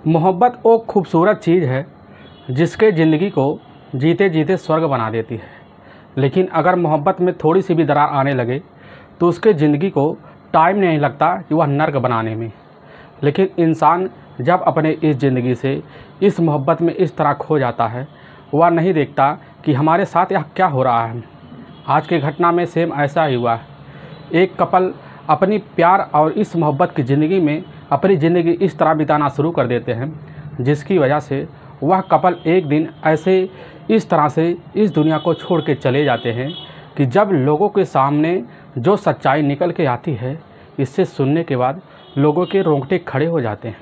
मोहब्बत वो खूबसूरत चीज़ है जिसके ज़िंदगी को जीते जीते स्वर्ग बना देती है। लेकिन अगर मोहब्बत में थोड़ी सी भी दरार आने लगे तो उसके ज़िंदगी को टाइम नहीं लगता कि वह नर्क बनाने में। लेकिन इंसान जब अपने इस ज़िंदगी से इस मोहब्बत में इस तरह खो जाता है, वह नहीं देखता कि हमारे साथ यह क्या हो रहा है। आज की घटना में सेम ऐसा ही हुआ। एक कपल अपनी प्यार और इस मोहब्बत की ज़िंदगी में अपनी ज़िंदगी इस तरह बिताना शुरू कर देते हैं जिसकी वजह से वह कपल एक दिन ऐसे इस तरह से इस दुनिया को छोड़ के चले जाते हैं कि जब लोगों के सामने जो सच्चाई निकल के आती है, इससे सुनने के बाद लोगों के रोंगटे खड़े हो जाते हैं।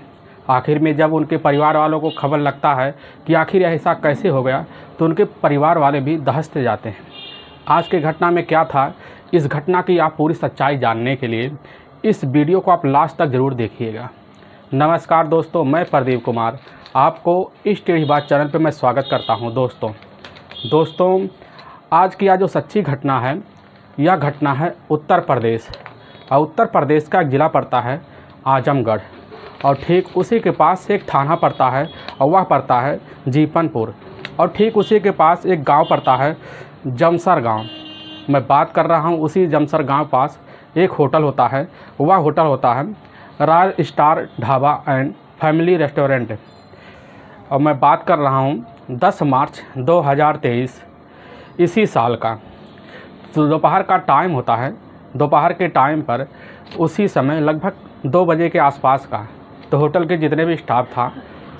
आखिर में जब उनके परिवार वालों को खबर लगता है कि आखिर ऐसा कैसे हो गया, तो उनके परिवार वाले भी दहशत जाते हैं। आज की घटना में क्या था, इस घटना की आप पूरी सच्चाई जानने के लिए इस वीडियो को आप लास्ट तक ज़रूर देखिएगा। नमस्कार दोस्तों, मैं प्रदीप कुमार आपको इस टेढ़ी बात चैनल पर मैं स्वागत करता हूं। दोस्तों आज की यह जो सच्ची घटना है, यह घटना है उत्तर प्रदेश। और उत्तर प्रदेश का एक ज़िला पड़ता है आजमगढ़, और ठीक उसी के पास एक थाना पड़ता है और वह पड़ता है जीपनपुर, और ठीक उसी के पास एक गांव पड़ता है जमसर गांव। मैं बात कर रहा हूं उसी जमसर गांव पास एक होटल होता है, वह होटल होता है royal star dhaba and family restaurant. और मैं बात कर रहा हूं 10 मार्च 2023 इसी साल का। तो दोपहर का टाइम होता है। दोपहर के टाइम पर उसी समय लगभग 2 बजे के आसपास का, तो होटल के जितने भी स्टाफ था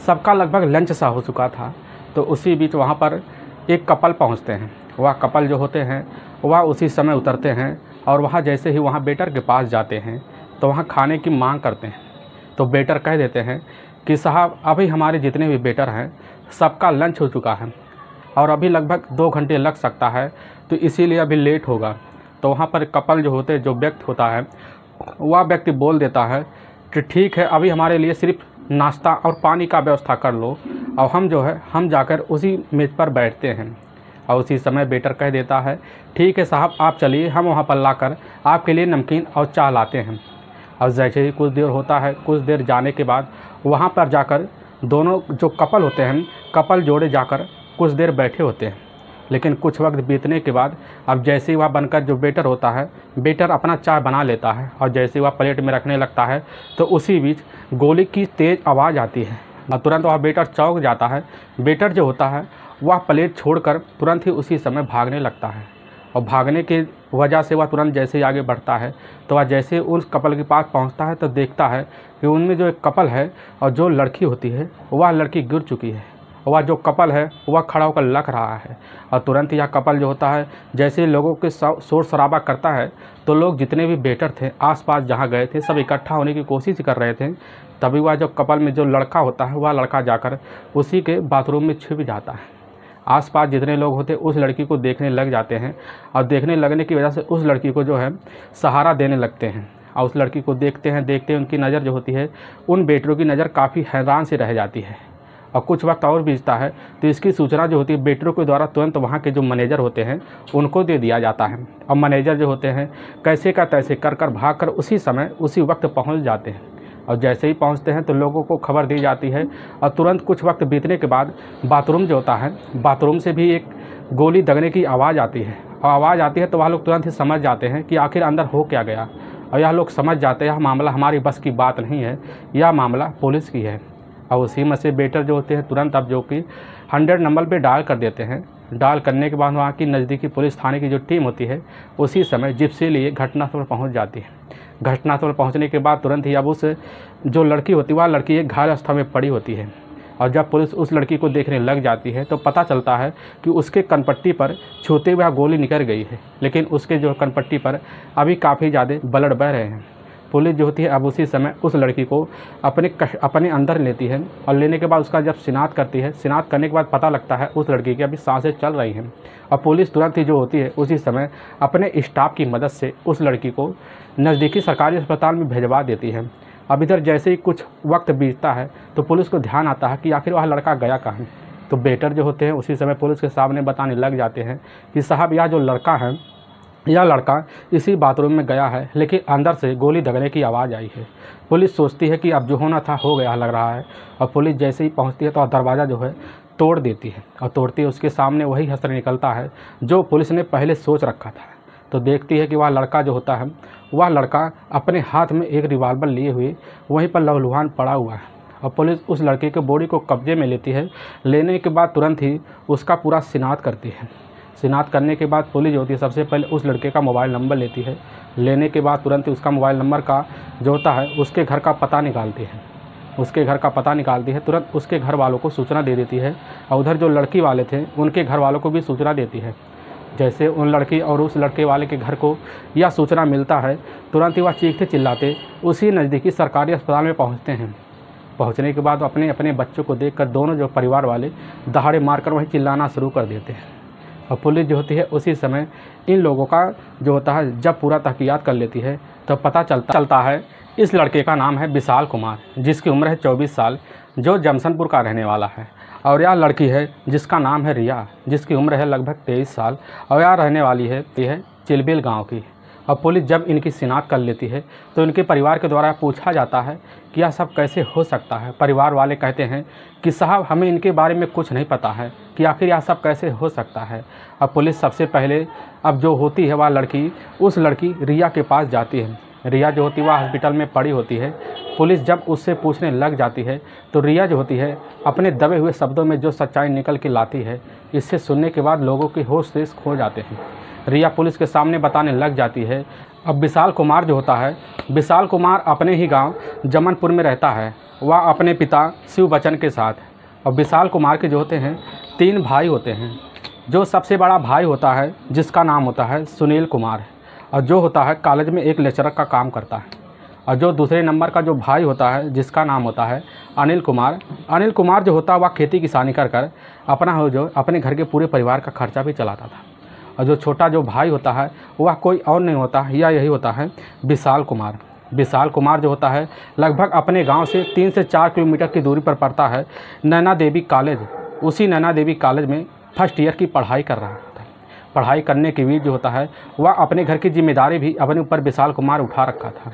सबका लगभग लंच सा हो चुका था। तो उसी बीच वहाँ पर एक कपल पहुँचते हैं। वह कपल जो होते हैं वह उसी समय उतरते हैं और वहाँ जैसे ही वहाँ वेटर के पास जाते हैं तो वहाँ खाने की मांग करते हैं। तो वेटर कह देते हैं कि साहब अभी हमारे जितने भी वेटर हैं सबका लंच हो चुका है और अभी लगभग 2 घंटे लग सकता है, तो इसीलिए अभी लेट होगा। तो वहाँ पर कपल जो होते जो व्यक्ति होता है वह व्यक्ति बोल देता है कि ठीक है, अभी हमारे लिए सिर्फ नाश्ता और पानी का व्यवस्था कर लो और हम जो है हम जाकर उसी मेज़ पर बैठते हैं। और उसी समय वेटर कह देता है ठीक है साहब, आप चलिए, हम वहाँ पर लाकर आपके लिए नमकीन और चाय लाते हैं। और जैसे ही कुछ देर होता है, कुछ देर जाने के बाद वहाँ पर जाकर दोनों जो कपल होते हैं, कपल जोड़े जाकर कुछ देर बैठे होते हैं। लेकिन कुछ वक्त बीतने के बाद अब जैसे ही वह बनकर जो वेटर होता है, वेटर अपना चाय बना लेता है और जैसे ही वह प्लेट में रखने लगता है तो उसी बीच गोली की तेज़ आवाज़ आती है और तुरंत वह वेटर चौंक जाता है। वेटर जो होता है वह प्लेट छोड़कर तुरंत ही उसी समय भागने लगता है और भागने की वजह से वह तुरंत जैसे ही आगे बढ़ता है तो वह जैसे उस कपल के पास पहुंचता है तो देखता है कि उनमें जो एक कपल है और जो लड़की होती है वह लड़की गिर चुकी है। वह जो कपल है वह खड़ा होकर लग रहा है और तुरंत यह कपल जो होता है जैसे लोगों के शोर शराबा करता है तो लोग जितने भी वेटर थे आसपास जहाँ गए थे सब इकट्ठा होने की कोशिश कर रहे थे। तभी वह जो कपल में जो लड़का होता है वह लड़का जाकर उसी के बाथरूम में छिप जाता है। आसपास जितने लोग होते उस लड़की को देखने लग जाते हैं और देखने लगने की वजह से उस लड़की को जो है सहारा देने लगते हैं और उस लड़की को देखते हैं उनकी नज़र जो होती है उन वेटरों की नज़र काफ़ी हैरान से रह जाती है। और कुछ वक्त और बीतता है तो इसकी सूचना जो होती है वेटरों के द्वारा तुरंत वहाँ के जो मैनेजर होते हैं उनको दे दिया जाता है। और मैनेजर जो होते हैं कैसे का तैसे कर भाग कर उसी समय उसी वक्त पहुँच जाते हैं। और जैसे ही पहुंचते हैं तो लोगों को खबर दी जाती है और तुरंत कुछ वक्त बीतने के बाद बाथरूम जो होता है, बाथरूम से भी एक गोली दगने की आवाज़ आती है। और आवाज़ आती है तो वह लोग तुरंत ही समझ जाते हैं कि आखिर अंदर हो क्या गया। और यह लोग समझ जाते हैं यह मामला हमारी बस की बात नहीं है, यह मामला पुलिस की है। और उसी में से वेटर जो होते हैं तुरंत अब जो कि 100 नंबर पर डायल कर देते हैं। डायल करने के बाद वहाँ की नज़दीकी पुलिस थाने की जो टीम होती है उसी समय जिप्सी लिए घटनास्थल पर पहुँच जाती है। घटनास्थल पहुंचने के बाद तुरंत ही अब उस जो लड़की होती है वह लड़की एक घायल अवस्था में पड़ी होती है। और जब पुलिस उस लड़की को देखने लग जाती है तो पता चलता है कि उसके कनपट्टी पर छूते हुए गोली निकल गई है, लेकिन उसके जो कनपट्टी पर अभी काफ़ी ज़्यादा ब्लड बह रहे हैं। पुलिस जो होती है अब उसी समय उस लड़की को अपने अंदर लेती है और लेने के बाद उसका जब शिनाख्त करती है, शिनाख्त करने के बाद पता लगता है उस लड़की की अभी सांसें चल रही हैं। और पुलिस तुरंत ही जो होती है उसी समय अपने स्टाफ की मदद से उस लड़की को नज़दीकी सरकारी अस्पताल में भिजवा देती है। अब इधर जैसे ही कुछ वक्त बीतता है तो पुलिस को ध्यान आता है कि आखिर वह लड़का गया कहाँ। तो वेटर जो होते हैं उसी समय पुलिस के सामने बताने लग जाते हैं कि साहब यह जो लड़का है यह लड़का इसी बाथरूम में गया है, लेकिन अंदर से गोली दगने की आवाज़ आई है। पुलिस सोचती है कि अब जो होना था हो गया लग रहा है, और पुलिस जैसे ही पहुंचती है तो दरवाज़ा जो है तोड़ देती है, और तोड़ती है उसके सामने वही हस्त्र निकलता है जो पुलिस ने पहले सोच रखा था। तो देखती है कि वह लड़का जो होता है, वह लड़का अपने हाथ में एक रिवाल्वर लिए हुए वहीं पर लहूलुहान पड़ा हुआ है, और पुलिस उस लड़के के बॉडी को कब्जे में लेती है। लेने के बाद तुरंत ही उसका पूरा शिनाख्त करती है। शिनाख्त करने के बाद पुलिस जो होती है सबसे पहले उस लड़के का मोबाइल नंबर लेती है। लेने के बाद तुरंत ही उसका मोबाइल नंबर का जो होता है उसके घर का पता निकालती है। उसके घर का पता निकालती है, तुरंत उसके घर वालों को सूचना दे देती है, और उधर जो लड़की वाले थे उनके घर वालों को भी सूचना देती है। जैसे उन लड़की और उस लड़के वाले के घर को यह सूचना मिलता है, तुरंत ही वह चीखते चिल्लाते उसी नज़दीकी सरकारी अस्पताल में पहुँचते हैं। पहुँचने के बाद अपने अपने बच्चों को देखकर दोनों जो परिवार वाले दहाड़े मारकर वहीं चिल्लाना शुरू कर देते हैं। और पुलिस जो होती है उसी समय इन लोगों का जो होता है जब पूरा तहकीकात कर लेती है तो पता चलता है इस लड़के का नाम है विशाल कुमार, जिसकी उम्र है 24 साल, जो जमशनपुर का रहने वाला है। और यह लड़की है जिसका नाम है रिया, जिसकी उम्र है लगभग 23 साल, और यह रहने वाली है चिलबिल गाँव की। अब पुलिस जब इनकी शिनाख्त कर लेती है तो इनके परिवार के द्वारा पूछा जाता है कि यह सब कैसे हो सकता है। परिवार वाले कहते हैं कि साहब हमें इनके बारे में कुछ नहीं पता है कि आखिर यह सब कैसे हो सकता है। अब पुलिस सबसे पहले अब जो होती है वह लड़की उस लड़की रिया के पास जाती है। रिया जो होती है वह हॉस्पिटल में पड़ी होती है। पुलिस जब उससे पूछने लग जाती है तो रिया जो होती है अपने दबे हुए शब्दों में जो सच्चाई निकल के लाती है, इससे सुनने के बाद लोगों के होश से खो जाते हैं। रिया पुलिस के सामने बताने लग जाती है। अब विशाल कुमार जो होता है, विशाल कुमार अपने ही गांव जमनपुर में रहता है, वह अपने पिता शिव बच्चन के साथ। और विशाल कुमार के जो होते हैं 3 भाई होते हैं। जो सबसे बड़ा भाई होता है जिसका नाम होता है सुनील कुमार, और जो होता है कॉलेज में एक लेक्चरर का काम करता है। और जो दूसरे नंबर का जो भाई होता है जिसका नाम होता है अनिल कुमार। अनिल कुमार जो होता है वह खेती किसानी कर अपने घर के पूरे परिवार का खर्चा भी चलाता था। और जो छोटा जो भाई होता है वह कोई और नहीं होता, यही होता है विशाल कुमार। विशाल कुमार जो होता है लगभग अपने गांव से 3 से 4 किलोमीटर की दूरी पर पड़ता है नैना देवी कॉलेज। उसी नैना देवी कॉलेज में फर्स्ट ईयर की पढ़ाई कर रहा था। पढ़ाई करने के बीच जो होता है वह अपने घर की जिम्मेदारी भी अपने ऊपर विशाल कुमार उठा रखा था।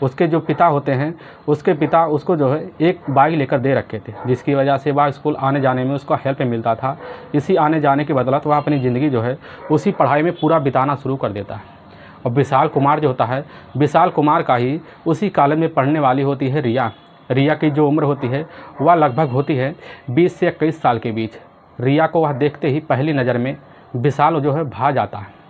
उसके जो पिता होते हैं, उसके पिता उसको जो है एक बाइक लेकर दे रखे थे, जिसकी वजह से वह स्कूल आने जाने में उसको हेल्प मिलता था। इसी आने जाने की बदौलत वह अपनी ज़िंदगी जो है उसी पढ़ाई में पूरा बिताना शुरू कर देता है। और विशाल कुमार जो होता है, विशाल कुमार का ही उसी कॉलेज में पढ़ने वाली होती है रिया। रिया की जो उम्र होती है वह लगभग होती है 20 से 21 साल के बीच। रिया को वह देखते ही पहली नज़र में विशाल जो है भा जाता है।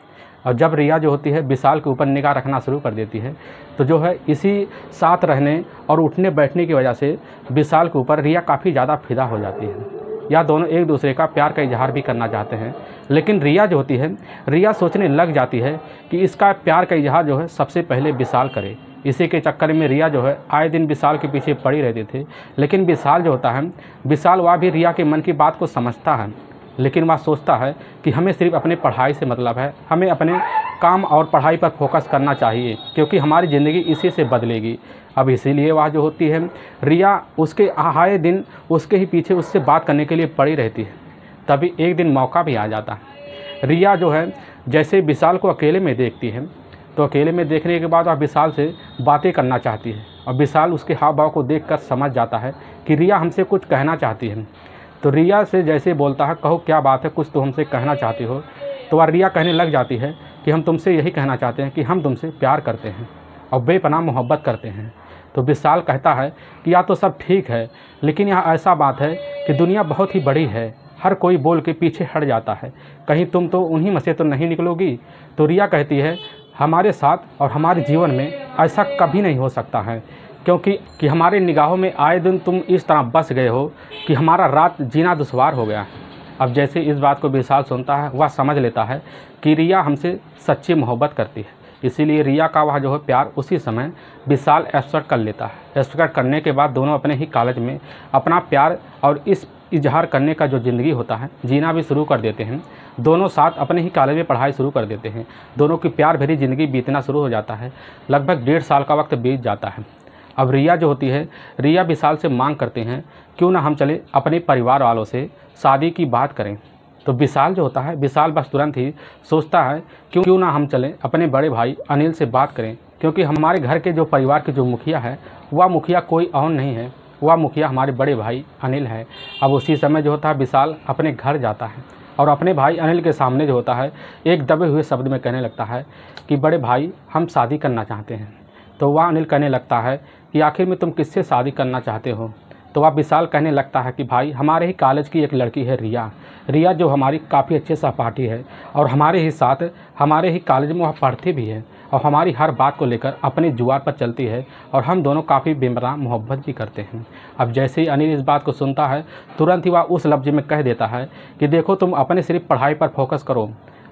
और जब रिया जो होती है विशाल के ऊपर निगाह रखना शुरू कर देती है तो जो है इसी साथ रहने और उठने बैठने की वजह से विशाल के ऊपर रिया काफ़ी ज़्यादा फिदा हो जाती है। या दोनों एक दूसरे का प्यार का इजहार भी करना चाहते हैं, लेकिन रिया जो होती है, रिया सोचने लग जाती है कि इसका प्यार का इजहार जो है सबसे पहले विशाल करे। इसी के चक्कर में रिया जो है आए दिन विशाल के पीछे पड़ी रहती थी। लेकिन विशाल जो होता है, विशाल वह भी रिया के मन की बात को समझता है, लेकिन वह सोचता है कि हमें सिर्फ अपनी पढ़ाई से मतलब है, हमें अपने काम और पढ़ाई पर फोकस करना चाहिए, क्योंकि हमारी ज़िंदगी इसी से बदलेगी। अब इसीलिए वह जो होती है रिया उसके आए दिन उसके ही पीछे उससे बात करने के लिए पड़ी रहती है। तभी एक दिन मौका भी आ जाता है। रिया जो है जैसे विशाल को अकेले में देखती है तो अकेले में देखने के बाद वह विशाल से बातें करना चाहती है, और विशाल उसके हाव भाव को देखकर समझ जाता है कि रिया हमसे कुछ कहना चाहती है। तो रिया से जैसे बोलता है, कहो क्या बात है, कुछ तो हमसे कहना चाहती हो। तो वह रिया कहने लग जाती है कि हम तुमसे यही कहना चाहते हैं कि हम तुमसे प्यार करते हैं और बेपनाह मोहब्बत करते हैं। तो विशाल कहता है कि या तो सब ठीक है, लेकिन यहाँ ऐसा बात है कि दुनिया बहुत ही बड़ी है, हर कोई बोल के पीछे हट जाता है, कहीं तुम तो उन्हीं में से तो नहीं निकलोगी। तो रिया कहती है हमारे साथ और हमारे जीवन में ऐसा कभी नहीं हो सकता है, क्योंकि हमारे निगाहों में आए दिन तुम इस तरह बस गए हो कि हमारा रात जीना दुश्वार हो गया। अब जैसे इस बात को विशाल सुनता है, वह समझ लेता है कि रिया हमसे सच्ची मोहब्बत करती है। इसीलिए रिया का वह जो है प्यार उसी समय विशाल एक्सेप्ट कर लेता है। एक्सेप्ट करने के बाद दोनों अपने ही कॉलेज में अपना प्यार और इस इजहार करने का जो ज़िंदगी होता है जीना भी शुरू कर देते हैं। दोनों साथ अपने ही कॉलेज में पढ़ाई शुरू कर देते हैं। दोनों की प्यार भरी ज़िंदगी बीतना शुरू हो जाता है। लगभग 1.5 साल का वक्त बीत जाता है। अब रिया जो होती है, रिया विशाल से मांग करते हैं क्यों ना हम चले अपने परिवार वालों से शादी की बात करें, तो विशाल जो होता है, विशाल बस तुरंत ही सोचता है क्यों ना हम चलें अपने बड़े भाई अनिल से बात करें, क्योंकि हमारे घर के जो परिवार के जो मुखिया है वह मुखिया कोई और नहीं है, वह मुखिया हमारे बड़े भाई अनिल है। अब उसी समय जो होता है विशाल अपने घर जाता है और अपने भाई अनिल के सामने जो होता है एक दबे हुए शब्द में कहने लगता है कि बड़े भाई हम शादी करना चाहते हैं। तो वह अनिल कहने लगता है कि आखिर में तुम किससे शादी करना चाहते हो। तो वह विशाल कहने लगता है कि भाई हमारे ही कॉलेज की एक लड़की है रिया जो हमारी काफ़ी अच्छे सहपाठी है और हमारे ही साथ हमारे ही कॉलेज में वह पढ़ती भी है और हमारी हर बात को लेकर अपने जुआर पर चलती है और हम दोनों काफ़ी बेमरान मोहब्बत भी करते हैं। अब जैसे ही अनिल इस बात को सुनता है तुरंत ही वह उस लफ्ज़ में कह देता है कि देखो तुम अपने सिर्फ पढ़ाई पर फोकस करो,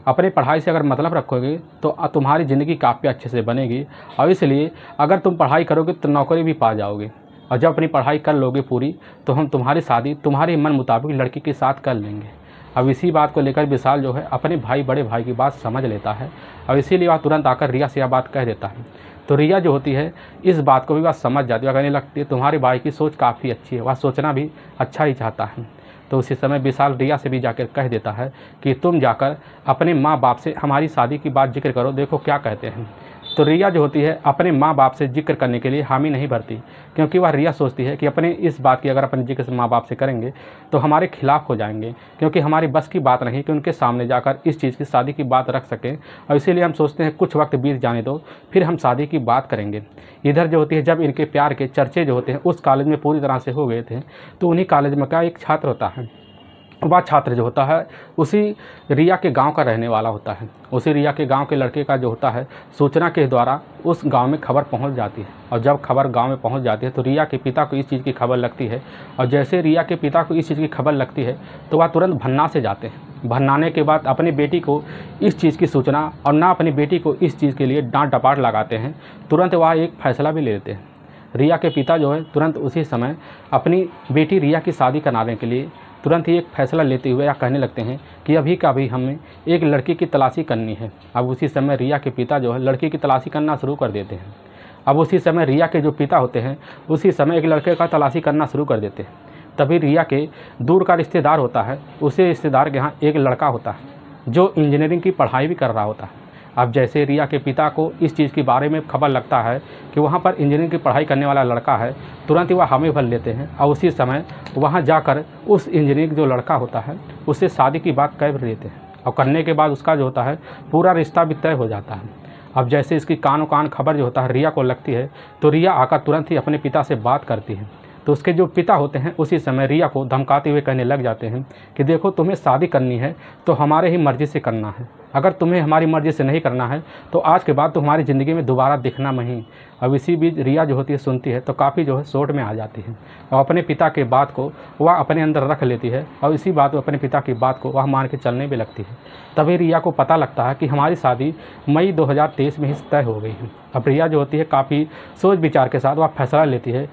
अपने पढ़ाई से अगर मतलब रखोगे तो तुम्हारी ज़िंदगी काफ़ी अच्छे से बनेगी और इसलिए अगर तुम पढ़ाई करोगे तो नौकरी भी पा जाओगे और जब अपनी पढ़ाई कर लोगे पूरी तो हम तुम्हारी शादी तुम्हारे मन मुताबिक लड़की के साथ कर लेंगे। अब इसी बात को लेकर विशाल जो है अपने बड़े भाई की बात समझ लेता है और इसीलिए वह तुरंत आकर रिया से यह बात कह देता है। तो रिया जो होती है इस बात को भी वह समझ जाती है, कहने लगती है तुम्हारे भाई की सोच काफ़ी अच्छी है, वह सोचना भी अच्छा ही चाहता है। तो उसी समय विशाल रिया से भी जाकर कह देता है कि तुम जाकर अपने माँ बाप से हमारी शादी की बात जिक्र करो, देखो क्या कहते हैं। तो रिया जो होती है अपने माँ बाप से जिक्र करने के लिए हामी नहीं भरती, क्योंकि वह रिया सोचती है कि अपने इस बात की अगर अपने जिक्र से माँ बाप से करेंगे तो हमारे खिलाफ़ हो जाएंगे, क्योंकि हमारी बस की बात नहीं कि उनके सामने जाकर इस चीज़ की शादी की बात रख सकें। और इसीलिए हम सोचते हैं कुछ वक्त बीत जाने दो फिर हम शादी की बात करेंगे। इधर जो होती है जब इनके प्यार के चर्चे जो होते हैं उस कॉलेज में पूरी तरह से हो गए थे तो उन्हीं कॉलेज में का एक छात्र होता है, वह छात्र जो होता है उसी रिया के गांव का रहने वाला होता है। उसी रिया के गांव के लड़के का जो होता है सूचना के द्वारा उस गांव में खबर पहुंच जाती है और जब खबर गांव में पहुंच जाती है तो रिया के पिता को इस चीज़ की खबर लगती है और जैसे रिया के पिता को इस चीज़ की खबर लगती है तो वह तुरंत भन्ना से जाते हैं। भन्नाने के बाद अपनी बेटी को इस चीज़ की सूचना और ना अपनी बेटी को इस चीज़ के लिए डांट डपाट लगाते हैं, तुरंत वह एक फैसला भी ले लेते हैं। रिया के पिता जो है तुरंत उसी समय अपनी बेटी रिया की शादी कराने के लिए तुरंत ही एक फैसला लेते हुए या कहने लगते हैं कि अभी का अभी हमें एक लड़की की तलाशी करनी है। अब उसी समय रिया के पिता जो है लड़की की तलाशी करना शुरू कर देते हैं। अब उसी समय रिया के जो पिता होते हैं उसी समय एक लड़के का तलाशी करना शुरू कर देते हैं। तभी रिया के दूर का रिश्तेदार होता है, उसी रिश्तेदार के यहाँ एक लड़का होता है जो इंजीनियरिंग की पढ़ाई भी कर रहा होता है। अब जैसे रिया के पिता को इस चीज़ के बारे में खबर लगता है कि वहाँ पर इंजीनियरिंग की पढ़ाई करने वाला लड़का है, तुरंत ही वह हामी भर लेते हैं और उसी समय वहाँ जाकर उस इंजीनियरिंग जो लड़का होता है उससे शादी की बात कर लेते हैं और करने के बाद उसका जो होता है पूरा रिश्ता भी तय हो जाता है। अब जैसे इसकी कानो कान खबर जो होता है रिया को लगती है तो रिया आकर तुरंत ही अपने पिता से बात करती है। तो उसके जो पिता होते हैं उसी समय रिया को धमकाते हुए कहने लग जाते हैं कि देखो तुम्हें शादी करनी है तो हमारे ही मर्ज़ी से करना है, अगर तुम्हें हमारी मर्ज़ी से नहीं करना है तो आज के बाद तुम्हारी ज़िंदगी में दोबारा दिखना नहीं। अब इसी बीच रिया जो होती है सुनती है तो काफ़ी जो है सोच में आ जाती है और अपने पिता के बात को वह अपने अंदर रख लेती है और इसी बात अपने पिता की बात को वह मान के चलने भी लगती है। तभी रिया को पता लगता है कि हमारी शादी मई 2023 में ही तय हो गई है। अब रिया जो होती है काफ़ी सोच विचार के साथ वह फैसला लेती है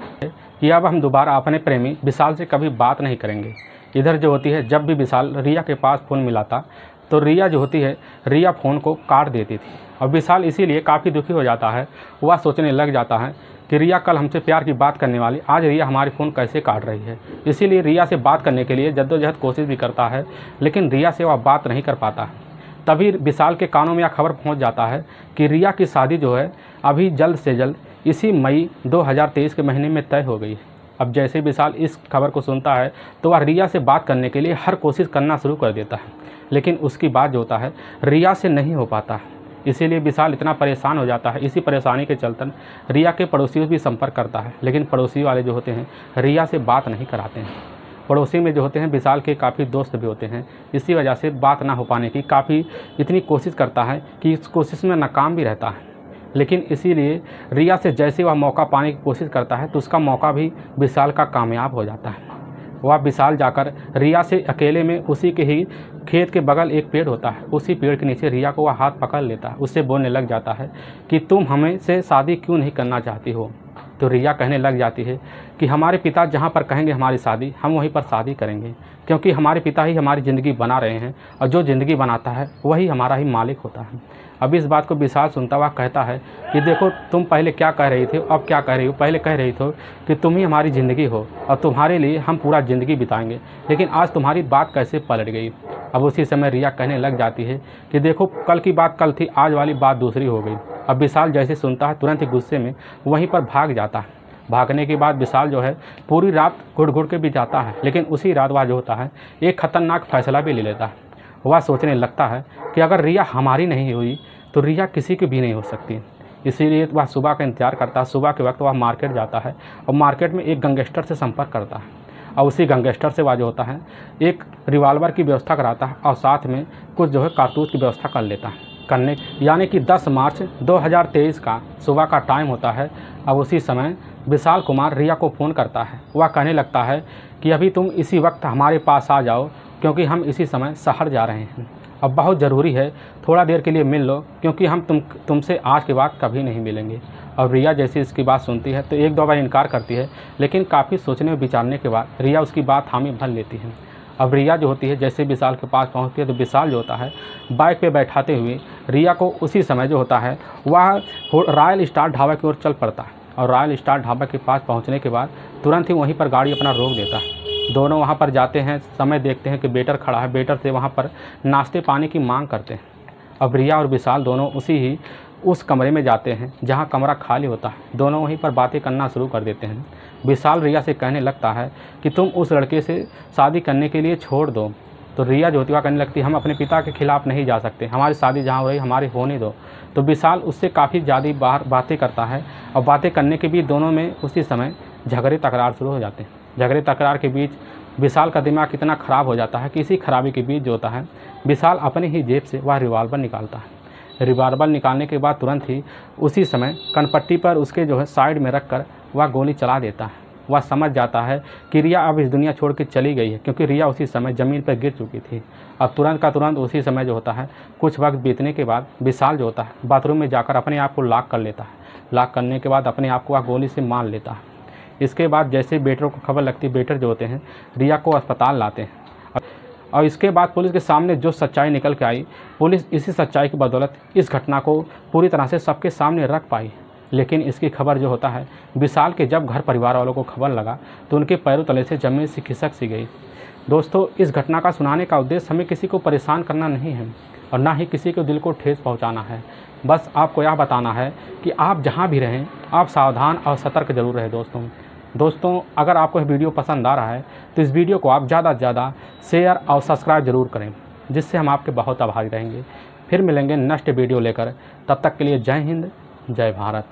कि अब हम दोबारा अपने प्रेमी विशाल से कभी बात नहीं करेंगे। इधर जो होती है जब भी विशाल रिया के पास फ़ोन मिलाता तो रिया जो होती है रिया फ़ोन को काट देती थी और विशाल इसीलिए काफ़ी दुखी हो जाता है। वह सोचने लग जाता है कि रिया कल हमसे प्यार की बात करने वाली, आज रिया हमारी फ़ोन कैसे काट रही है। इसीलिए रिया से बात करने के लिए जद्दोजहद कोशिश भी करता है लेकिन रिया से वह बात नहीं कर पाता है। तभी विशाल के कानों में यह खबर पहुँच जाता है कि रिया की शादी जो है अभी जल्द से जल्द इसी मई 2023 के महीने में तय हो गई है। अब जैसे विशाल इस खबर को सुनता है तो वह रिया से बात करने के लिए हर कोशिश करना शुरू कर देता है, लेकिन उसकी बात जो होता है रिया से नहीं हो पाता है। इसीलिए विशाल इतना परेशान हो जाता है। इसी परेशानी के चलते रिया के पड़ोसियों भी संपर्क करता है, लेकिन पड़ोसी वाले जो होते हैं रिया से बात नहीं कराते हैं। पड़ोसी में जो होते हैं विशाल के काफ़ी दोस्त भी होते हैं, इसी वजह से बात ना हो पाने की काफ़ी इतनी कोशिश करता है कि इस कोशिश में नाकाम भी रहता है। लेकिन इसीलिए रिया से जैसे वह मौका पाने की कोशिश करता है तो उसका मौका भी विशाल का कामयाब हो जाता है। वह विशाल जाकर रिया से अकेले में उसी के ही खेत के बगल एक पेड़ होता है, उसी पेड़ के नीचे रिया को वह हाथ पकड़ लेता है, उससे बोलने लग जाता है कि तुम हमें से शादी क्यों नहीं करना चाहती हो। तो रिया कहने लग जाती है कि हमारे पिता जहाँ पर कहेंगे हमारी शादी हम वहीं पर शादी करेंगे, क्योंकि हमारे पिता ही हमारी ज़िंदगी बना रहे हैं और जो ज़िंदगी बनाता है वही हमारा ही मालिक होता है। अब इस बात को विशाल सुनता हुआ कहता है कि देखो तुम पहले क्या कह रही थी, अब क्या कह रही हो। पहले कह रही थो कि तुम ही हमारी ज़िंदगी हो और तुम्हारे लिए हम पूरा ज़िंदगी बिताएंगे, लेकिन आज तुम्हारी बात कैसे पलट गई। अब उसी समय रिया कहने लग जाती है कि देखो कल की बात कल थी, आज वाली बात दूसरी हो गई। अब विशाल जैसे सुनता है तुरंत ही गुस्से में वहीं पर भाग जाता है। भागने के बाद विशाल जो है पूरी रात घुट घुट के भी जाता है, लेकिन उसी रात वह जो होता है एक खतरनाक फैसला भी ले लेता है। वह सोचने लगता है कि अगर रिया हमारी नहीं हुई तो रिया किसी की भी नहीं हो सकती। इसीलिए वह सुबह का इंतजार करता है। सुबह के वक्त वह मार्केट जाता है और मार्केट में एक गैंगस्टर से संपर्क करता है और उसी गैंगस्टर से वह जो होता है एक रिवाल्वर की व्यवस्था कराता है और साथ में कुछ जो है कारतूस की व्यवस्था कर लेता है। यानी कि 10 मार्च 2023 का सुबह का टाइम होता है। अब उसी समय विशाल कुमार रिया को फ़ोन करता है। वह कहने लगता है कि अभी तुम इसी वक्त हमारे पास आ जाओ, क्योंकि हम इसी समय शहर जा रहे हैं। अब बहुत ज़रूरी है, थोड़ा देर के लिए मिल लो, क्योंकि हम तुमसे आज के बाद कभी नहीं मिलेंगे। और रिया जैसे इसकी बात सुनती है तो एक दो बार इनकार करती है, लेकिन काफ़ी सोचने और विचारने के बाद रिया उसकी बात हामी भर लेती है। अब रिया जो होती है जैसे विशाल के पास पहुंचती है तो विशाल जो होता है बाइक पे बैठाते हुए रिया को उसी समय जो होता है वह रॉयल स्टार ढाबा की ओर चल पड़ता है। और रॉयल स्टार ढाबा के पास पहुंचने के बाद तुरंत ही वहीं पर गाड़ी अपना रोक देता है। दोनों वहां पर जाते हैं, समय देखते हैं कि वेटर खड़ा है, वेटर से वहां पर नाश्ते पानी की मांग करते हैं। अब रिया और विशाल दोनों उस कमरे में जाते हैं जहां कमरा खाली होता है। दोनों वहीं पर बातें करना शुरू कर देते हैं। विशाल रिया से कहने लगता है कि तुम उस लड़के से शादी करने के लिए छोड़ दो। तो रिया जो होती है कहने लगती है हम अपने पिता के खिलाफ़ नहीं जा सकते, हमारी शादी जहाँ हो रही हमारी होने दो। तो विशाल उससे काफ़ी ज़्यादा बाहर बातें करता है और बातें करने के बीच दोनों में उसी समय झगड़े तकरार शुरू हो जाते हैं। झगड़े तकरार के बीच विशाल का दिमाग इतना ख़राब हो जाता है कि इसी खराबी के बीच जो होता है विशाल अपने ही जेब से वह रिवॉल्वर निकालता है। रिवॉल्वर निकालने के बाद तुरंत ही उसी समय कनपट्टी पर उसके जो है साइड में रख कर वह गोली चला देता है। वह समझ जाता है कि रिया अब इस दुनिया छोड़ के चली गई है, क्योंकि रिया उसी समय ज़मीन पर गिर चुकी थी। अब तुरंत का तुरंत उसी समय जो होता है कुछ वक्त बीतने के बाद विशाल जो होता है बाथरूम में जाकर अपने आप को लॉक कर लेता है। लॉक करने के बाद अपने आप को वह गोली से मार लेता है। इसके बाद जैसे बेटरों को खबर लगती है, बेटर जो होते हैं रिया को अस्पताल लाते हैं। और इसके बाद पुलिस के सामने जो सच्चाई निकल के आई, पुलिस इसी सच्चाई की बदौलत इस घटना को पूरी तरह से सबके सामने रख पाई। लेकिन इसकी खबर जो होता है विशाल के जब घर परिवार वालों को खबर लगा तो उनके पैरों तले से ज़मीन से खिसक सी गई। दोस्तों, इस घटना का सुनाने का उद्देश्य हमें किसी को परेशान करना नहीं है और ना ही किसी के दिल को ठेस पहुंचाना है। बस आपको यह बताना है कि आप जहां भी रहें आप सावधान और सतर्क जरूर रहें। दोस्तों, अगर आपको यह वीडियो पसंद आ रहा है तो इस वीडियो को आप ज़्यादा से ज़्यादा शेयर और सब्सक्राइब ज़रूर करें, जिससे हम आपके बहुत आभारी रहेंगे। फिर मिलेंगे नेक्स्ट वीडियो लेकर, तब तक के लिए जय हिंद, जय भारत।